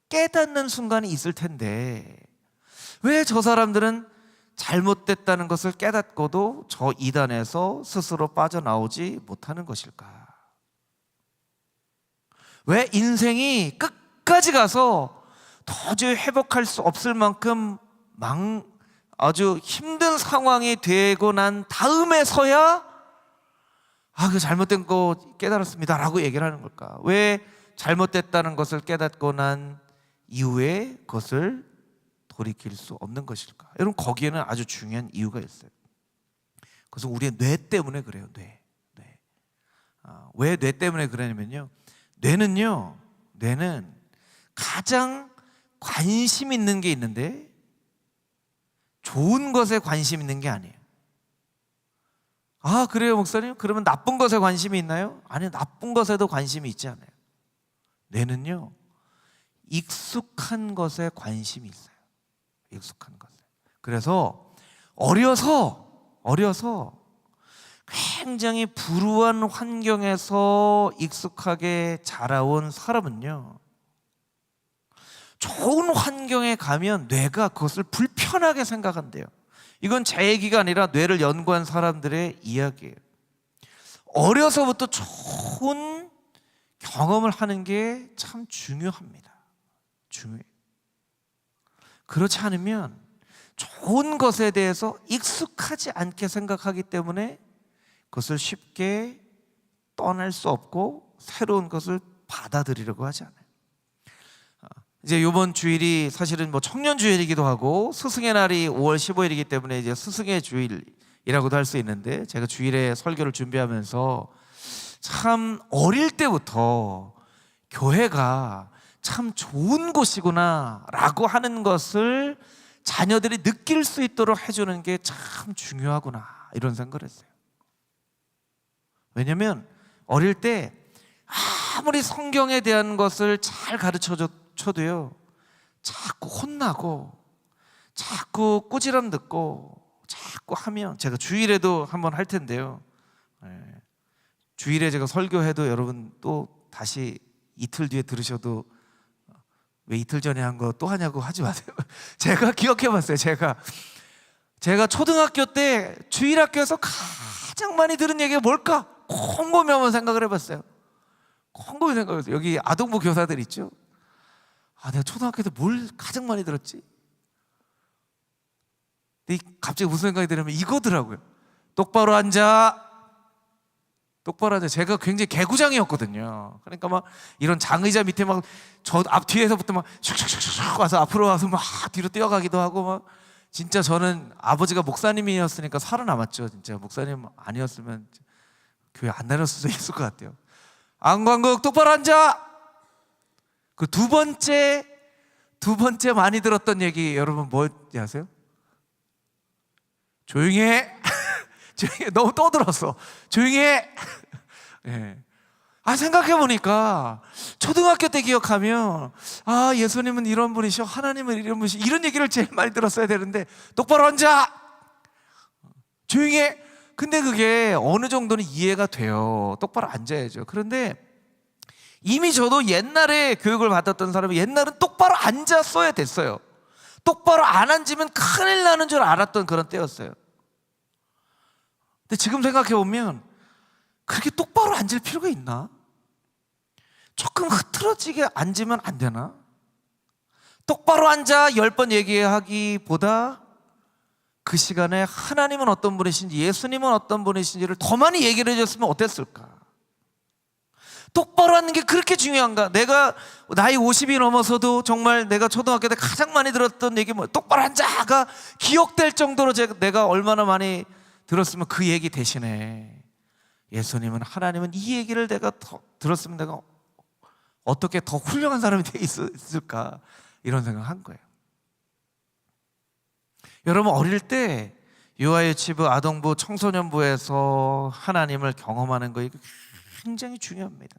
깨닫는 순간이 있을 텐데 왜 저 사람들은 잘못됐다는 것을 깨닫고도 저 이단에서 스스로 빠져나오지 못하는 것일까? 왜 인생이 끝까지 가서 도저히 회복할 수 없을 만큼 아주 힘든 상황이 되고 난 다음에서야 그 잘못된 거 깨달았습니다 라고 얘기를 하는 걸까? 왜 잘못됐다는 것을 깨닫고 난 이후에 그것을 돌이킬 수 없는 것일까? 여러분, 거기에는 아주 중요한 이유가 있어요. 그래서 우리의 뇌 때문에 그래요. 뇌. 왜 뇌 때문에 그러냐면요, 뇌는 가장 관심 있는 게 있는데 좋은 것에 관심 있는 게 아니에요. 그래요 목사님? 그러면 나쁜 것에 관심이 있나요? 아니요, 나쁜 것에도 관심이 있지 않아요. 뇌는요, 익숙한 것에 관심이 있어요. 익숙한 것에. 그래서 어려서 굉장히 불우한 환경에서 익숙하게 자라온 사람은요, 좋은 환경에 가면 뇌가 그것을 불편하게 생각한대요. 이건 제 얘기가 아니라 뇌를 연구한 사람들의 이야기예요. 어려서부터 좋은 경험을 하는 게 참 중요합니다. 중요해요. 그렇지 않으면 좋은 것에 대해서 익숙하지 않게 생각하기 때문에 그것을 쉽게 떠날 수 없고 새로운 것을 받아들이려고 하지 않아요. 이제 이번 주일이 사실은 청년 주일이기도 하고 스승의 날이 5월 15일이기 때문에 이제 스승의 주일이라고도 할 수 있는데, 제가 주일에 설교를 준비하면서 참 어릴 때부터 교회가 참 좋은 곳이구나 라고 하는 것을 자녀들이 느낄 수 있도록 해주는 게 참 중요하구나 이런 생각을 했어요. 왜냐면 어릴 때 아무리 성경에 대한 것을 잘 가르쳐줘도요, 자꾸 혼나고 자꾸 꾸지람 듣고 자꾸 하면, 제가 주일에도 한번 할 텐데요, 주일에 제가 설교해도 여러분 또 다시 이틀 뒤에 들으셔도 왜 이틀 전에 한 거 또 하냐고 하지 마세요. 제가 기억해 봤어요. 제가 초등학교 때 주일학교에서 가장 많이 들은 얘기가 뭘까? 곰곰이 한번 생각을 해봤어요. 곰곰이 생각해봤어요. 여기 아동부 교사들 있죠? 내가 초등학교 때 뭘 가장 많이 들었지? 근데 갑자기 무슨 생각이 드냐면 이거더라고요. 똑바로 앉아. 제가 굉장히 개구장이었거든요. 그러니까 막 이런 장의자 밑에 막 저 앞뒤에서부터 막 슉슉슉슉 와서 앞으로 와서 막 뒤로 뛰어가기도 하고, 막 진짜 저는 아버지가 목사님이었으니까 살아남았죠. 진짜 목사님 아니었으면 교회 안 다녔을 수도 있을 것 같아요. 안광국 똑바로 앉아. 그 두 번째 많이 들었던 얘기 여러분 뭐지 아세요? 조용히 해. 너무 떠들었어. 조용히 해. 네. 생각해보니까 초등학교 때 기억하면 예수님은 이런 분이셔, 하나님은 이런 분이셔, 이런 얘기를 제일 많이 들었어야 되는데 똑바로 앉아. 조용히 해. 근데 그게 어느 정도는 이해가 돼요. 똑바로 앉아야죠. 그런데 이미 저도 옛날에 교육을 받았던 사람이 옛날은 똑바로 앉았어야 됐어요. 똑바로 안 앉으면 큰일 나는 줄 알았던 그런 때였어요. 근데 지금 생각해보면 그렇게 똑바로 앉을 필요가 있나? 조금 흐트러지게 앉으면 안 되나? 똑바로 앉아 10번 얘기하기보다 그 시간에 하나님은 어떤 분이신지, 예수님은 어떤 분이신지를 더 많이 얘기를 해줬으면 어땠을까? 똑바로 앉는 게 그렇게 중요한가? 내가 나이 50이 넘어서도 정말 내가 초등학교 때 가장 많이 들었던 얘기 똑바로 앉아가 기억될 정도로 내가 얼마나 많이 들었으면 그 얘기 대신에 예수님은, 하나님은 이 얘기를 내가 더 들었으면 내가 어떻게 더 훌륭한 사람이 돼 있을까, 이런 생각을 한 거예요. 여러분, 어릴 때 유아유치부, 아동부, 청소년부에서 하나님을 경험하는 거 이거 굉장히 중요합니다.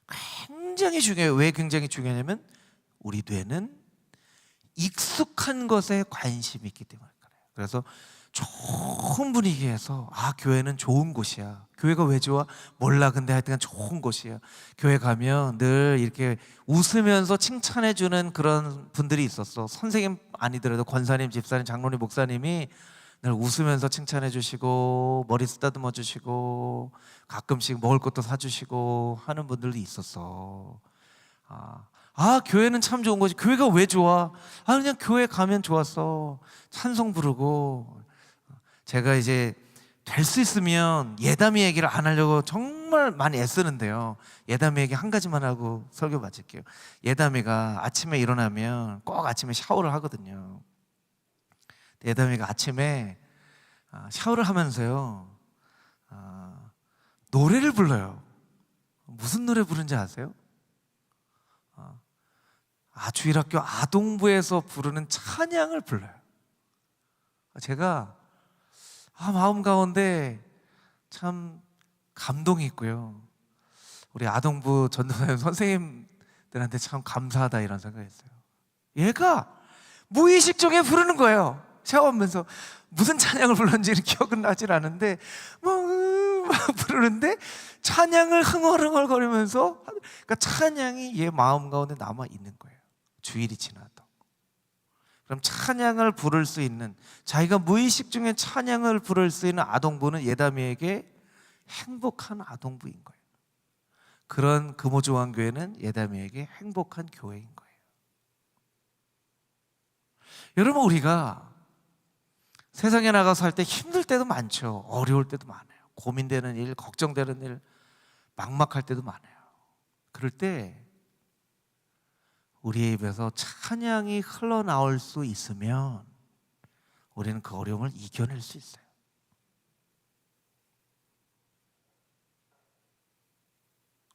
굉장히 중요해요. 왜 굉장히 중요하냐면 우리 뇌는 익숙한 것에 관심이 있기 때문에 그래요. 그래서 좋은 분위기에서 교회는 좋은 곳이야. 교회가 왜 좋아? 몰라. 근데 하여튼 좋은 곳이야. 교회 가면 늘 이렇게 웃으면서 칭찬해 주는 그런 분들이 있었어. 선생님 아니더라도 권사님, 집사님, 장로님, 목사님이 늘 웃으면서 칭찬해 주시고 머리 쓰다듬어 주시고 가끔씩 먹을 것도 사주시고 하는 분들도 있었어. 교회는 참 좋은 거지. 교회가 왜 좋아? 그냥 교회 가면 좋았어. 찬송 부르고. 제가 이제 될 수 있으면 예담이 얘기를 안 하려고 정말 많이 애쓰는데요. 예담이 얘기 한 가지만 하고 설교 마칠게요. 예담이가 아침에 일어나면 꼭 아침에 샤워를 하거든요. 예담이가 아침에 샤워를 하면서요 노래를 불러요. 무슨 노래 부르는지 아세요? 주일학교 아동부에서 부르는 찬양을 불러요. 제가 마음 가운데 참 감동이 있고요. 우리 아동부 전도사님 선생님들한테 참 감사하다 이런 생각했어요. 얘가 무의식 중에 부르는 거예요. 샤워하면서 무슨 찬양을 불렀는지는 기억은 나질 않은데 막 부르는데 찬양을 흥얼흥얼거리면서 그러니까 찬양이 얘 마음 가운데 남아 있는 거예요. 주일이 지나도. 그럼 찬양을 부를 수 있는, 자기가 무의식 중에 찬양을 부를 수 있는 아동부는 예담이에게 행복한 아동부인 거예요. 그런 금호중앙교회는 예담이에게 행복한 교회인 거예요. 여러분, 우리가 세상에 나가서 할 때 힘들 때도 많죠. 어려울 때도 많아요. 고민되는 일, 걱정되는 일, 막막할 때도 많아요. 그럴 때 우리의 입에서 찬양이 흘러나올 수 있으면 우리는 그 어려움을 이겨낼 수 있어요.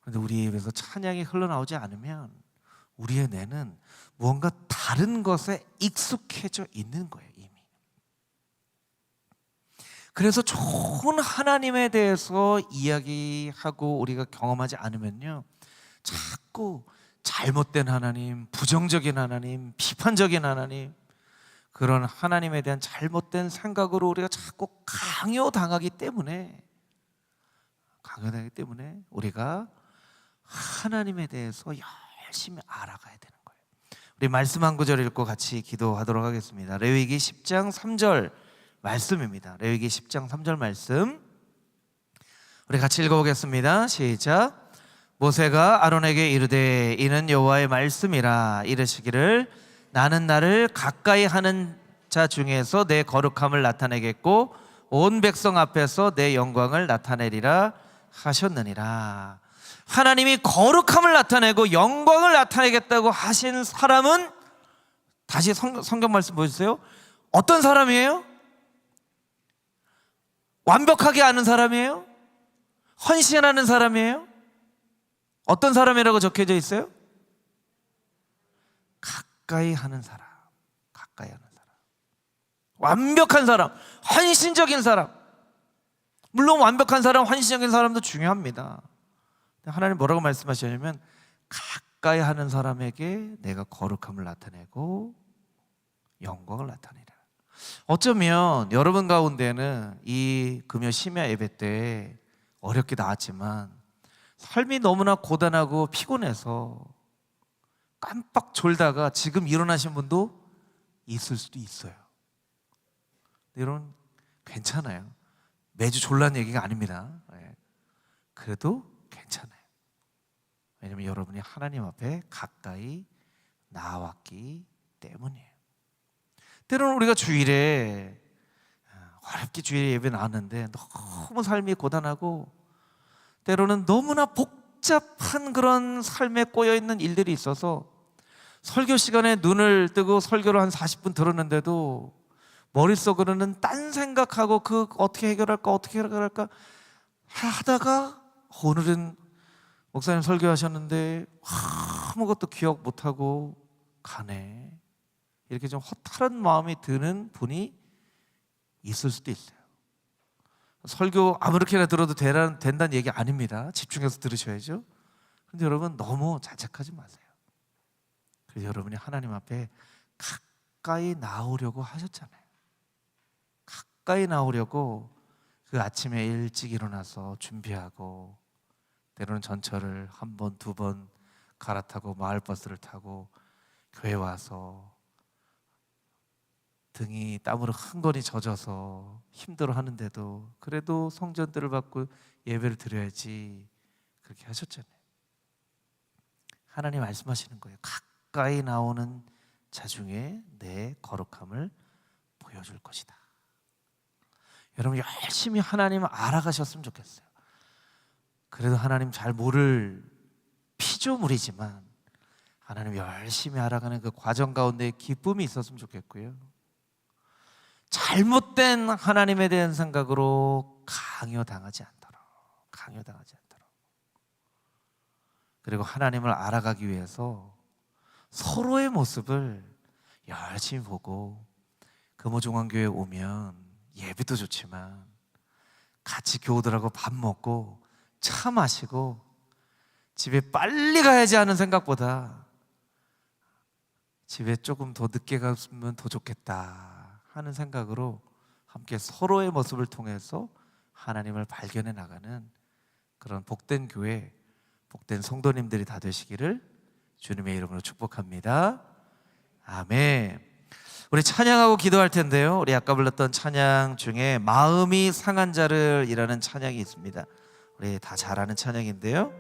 그런데 우리의 입에서 찬양이 흘러나오지 않으면 우리의 뇌는 무언가 다른 것에 익숙해져 있는 거예요, 이미. 그래서 좋은 하나님에 대해서 이야기하고 우리가 경험하지 않으면요, 자꾸 잘못된 하나님, 부정적인 하나님, 비판적인 하나님, 그런 하나님에 대한 잘못된 생각으로 우리가 자꾸 강요당하기 때문에 우리가 하나님에 대해서 열심히 알아가야 되는 거예요. 우리 말씀 한 구절 읽고 같이 기도하도록 하겠습니다. 레위기 10장 3절 말씀입니다. 레위기 10장 3절 말씀 우리 같이 읽어보겠습니다. 시작. 모세가 아론에게 이르되 이는 여호와의 말씀이라. 이르시기를 나는 나를 가까이 하는 자 중에서 내 거룩함을 나타내겠고 온 백성 앞에서 내 영광을 나타내리라 하셨느니라. 하나님이 거룩함을 나타내고 영광을 나타내겠다고 하신 사람은, 다시 성경 말씀 보여주세요. 어떤 사람이에요? 완벽하게 아는 사람이에요? 헌신하는 사람이에요? 어떤 사람이라고 적혀져 있어요? 가까이 하는 사람. 가까이 하는 사람. 완벽한 사람, 헌신적인 사람. 물론 완벽한 사람, 헌신적인 사람도 중요합니다. 하나님 뭐라고 말씀하시냐면 가까이 하는 사람에게 내가 거룩함을 나타내고 영광을 나타내리라. 어쩌면 여러분 가운데는 이 금요 심야 예배 때 어렵게 나왔지만 삶이 너무나 고단하고 피곤해서 깜빡 졸다가 지금 일어나신 분도 있을 수도 있어요. 여러분 괜찮아요. 매주 졸라는 얘기가 아닙니다. 그래도 괜찮아요. 왜냐하면 여러분이 하나님 앞에 가까이 나왔기 때문이에요. 때로는 우리가 주일에 어렵게 주일에 예배 나왔는데 너무 삶이 고단하고 때로는 너무나 복잡한 그런 삶에 꼬여있는 일들이 있어서 설교 시간에 눈을 뜨고 설교를 한 40분 들었는데도 머릿속으로는 딴 생각하고 어떻게 해결할까 하다가 오늘은 목사님 설교하셨는데 아무것도 기억 못하고 가네, 이렇게 좀 허탈한 마음이 드는 분이 있을 수도 있어요. 설교 아무렇게나 들어도 된다는 얘기 아닙니다. 집중해서 들으셔야죠. 그런데 여러분 너무 자책하지 마세요. 그래서 여러분이 하나님 앞에 가까이 나오려고 하셨잖아요. 가까이 나오려고 그 아침에 일찍 일어나서 준비하고 때로는 전철을 한 번, 두 번 갈아타고 마을버스를 타고 교회 와서 등이 땀으로 흥건히 젖어서 힘들어 하는데도 그래도 성전들을 받고 예배를 드려야지 그렇게 하셨잖아요. 하나님 말씀하시는 거예요. 가까이 나오는 자 중에 내 거룩함을 보여줄 것이다. 여러분 열심히 하나님을 알아가셨으면 좋겠어요. 그래도 하나님 잘 모를 피조물이지만 하나님 열심히 알아가는 그 과정 가운데 기쁨이 있었으면 좋겠고요. 잘못된 하나님에 대한 생각으로 강요당하지 않도록. 그리고 하나님을 알아가기 위해서 서로의 모습을 열심히 보고 금호중앙교회 오면 예배도 좋지만 같이 교우들하고 밥 먹고 차 마시고 집에 빨리 가야지 하는 생각보다 집에 조금 더 늦게 갔으면 더 좋겠다 하는 생각으로 함께 서로의 모습을 통해서 하나님을 발견해 나가는 그런 복된 교회, 복된 성도님들이 다 되시기를 주님의 이름으로 축복합니다. 아멘. 우리 찬양하고 기도할 텐데요, 우리 아까 불렀던 찬양 중에 마음이 상한 자를 이라는 찬양이 있습니다. 우리 다 잘 아는 찬양인데요,